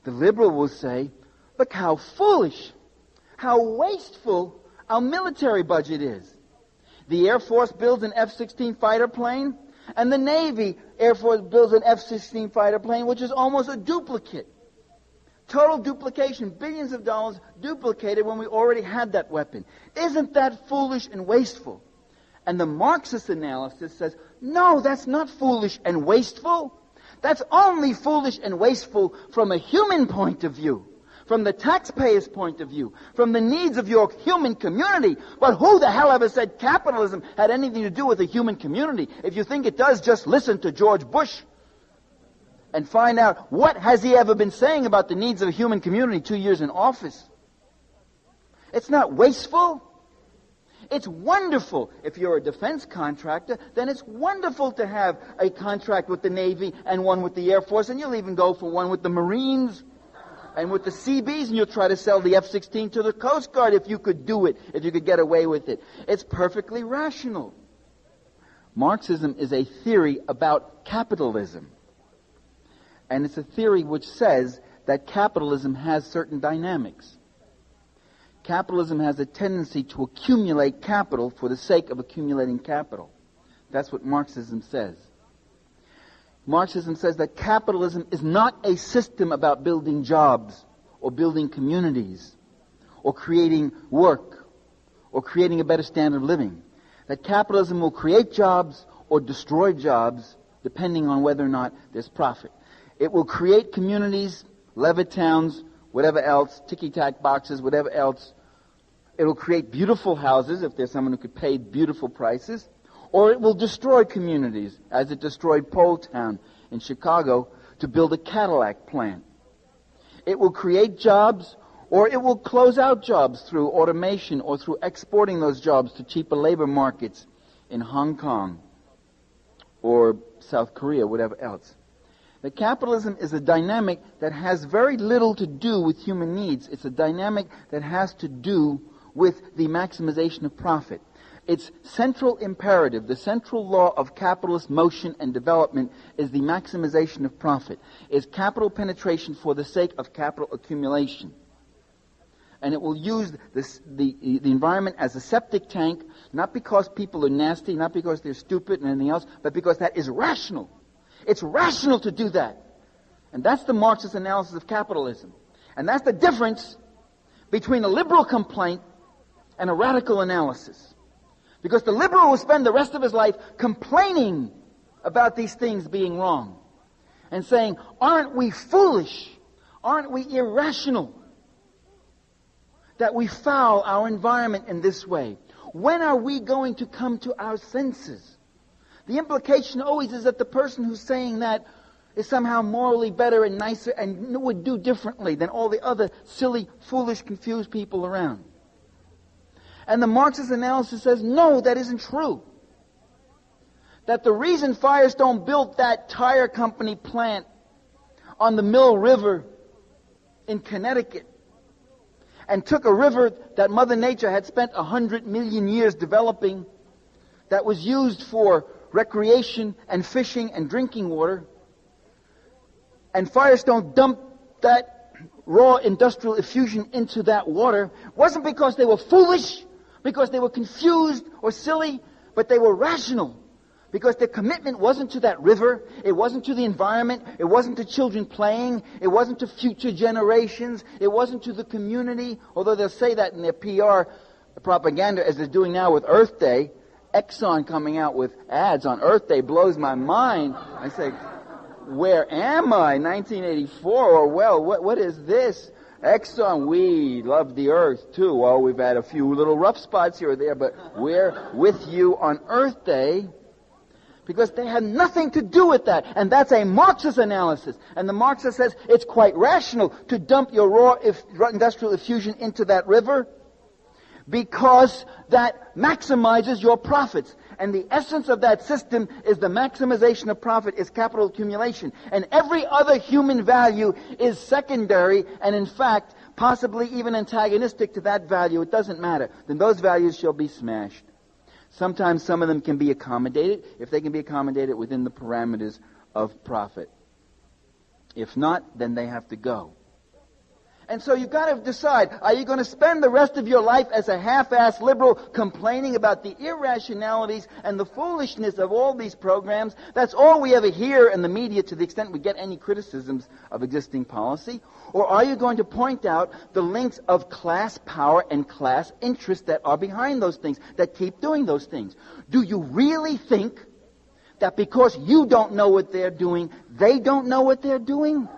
The liberal will say, look how foolish, how wasteful our military budget is. The Air Force builds an F-16 fighter plane, and the Navy Air Force builds an F-16 fighter plane, which is almost a duplicate. Total duplication, billions of dollars duplicated when we already had that weapon. Isn't that foolish and wasteful? And the Marxist analysis says, no, that's not foolish and wasteful. That's only foolish and wasteful from a human point of view, from the taxpayer's point of view, from the needs of your human community. But who the hell ever said capitalism had anything to do with the human community? If you think it does, just listen to Ĝorџ Bush and find out what has he ever been saying about the needs of a human community 2 years in office. It's not wasteful. It's wonderful. If you're a defense contractor, then it's wonderful to have a contract with the Navy and one with the Air Force, and you'll even go for one with the Marines and with the Seabees, and you'll try to sell the F-16 to the Coast Guard if you could do it, if you could get away with it. It's perfectly rational. Marxism is a theory about capitalism. And it's a theory which says that capitalism has certain dynamics. Capitalism has a tendency to accumulate capital for the sake of accumulating capital. That's what Marxism says. Marxism says that capitalism is not a system about building jobs or building communities or creating work or creating a better standard of living. That capitalism will create jobs or destroy jobs depending on whether or not there's profit. It will create communities, Levittowns, whatever else, ticky-tack boxes, whatever else. It will create beautiful houses if there's someone who could pay beautiful prices. Or it will destroy communities, as it destroyed Poletown in Chicago to build a Cadillac plant. It will create jobs, or it will close out jobs through automation or through exporting those jobs to cheaper labor markets in Hong Kong or South Korea, whatever else. The capitalism is a dynamic that has very little to do with human needs. It's a dynamic that has to do with the maximization of profit. Its central imperative, the central law of capitalist motion and development, is the maximization of profit. Is capital penetration for the sake of capital accumulation. And it will use the environment as a septic tank, not because people are nasty, not because they're stupid and anything else, but because that is rational. It's rational to do that. And that's the Marxist analysis of capitalism. And that's the difference between a liberal complaint and a radical analysis. Because the liberal will spend the rest of his life complaining about these things being wrong. And saying, aren't we foolish? Aren't we irrational? That we foul our environment in this way. When are we going to come to our senses? The implication always is that the person who's saying that is somehow morally better and nicer and would do differently than all the other silly, foolish, confused people around. And the Marxist analysis says, no, that isn't true. That the reason Firestone built that tire company plant on the Mill River in Connecticut and took a river that Mother Nature had spent 100 million years developing, that was used for recreation and fishing and drinking water, and Firestone dumped that raw industrial effusion into that water, wasn't because they were foolish, because they were confused or silly, but they were rational. Because their commitment wasn't to that river, it wasn't to the environment, it wasn't to children playing, it wasn't to future generations, it wasn't to the community, although they'll say that in their PR propaganda as they're doing now with Earth Day. Exxon coming out with ads on Earth Day blows my mind. I say, where am I? 1984, or well, what is this? Exxon, we love the earth too. Well, we've had a few little rough spots here or there, but we're with you on Earth Day. Because they had nothing to do with that. And that's a Marxist analysis. And the Marxist says it's quite rational to dump your raw industrial effusion into that river because that maximizes your profits. And the essence of that system is the maximization of profit, is capital accumulation. And every other human value is secondary and, in fact, possibly even antagonistic to that value. It doesn't matter. Then those values shall be smashed. Sometimes some of them can be accommodated, if they can be accommodated within the parameters of profit. If not, then they have to go. And so you've got to decide, are you going to spend the rest of your life as a half-assed liberal complaining about the irrationalities and the foolishness of all these programs? That's all we ever hear in the media to the extent we get any criticisms of existing policy. Or are you going to point out the links of class power and class interest that are behind those things, that keep doing those things? Do you really think that because you don't know what they're doing, they don't know what they're doing?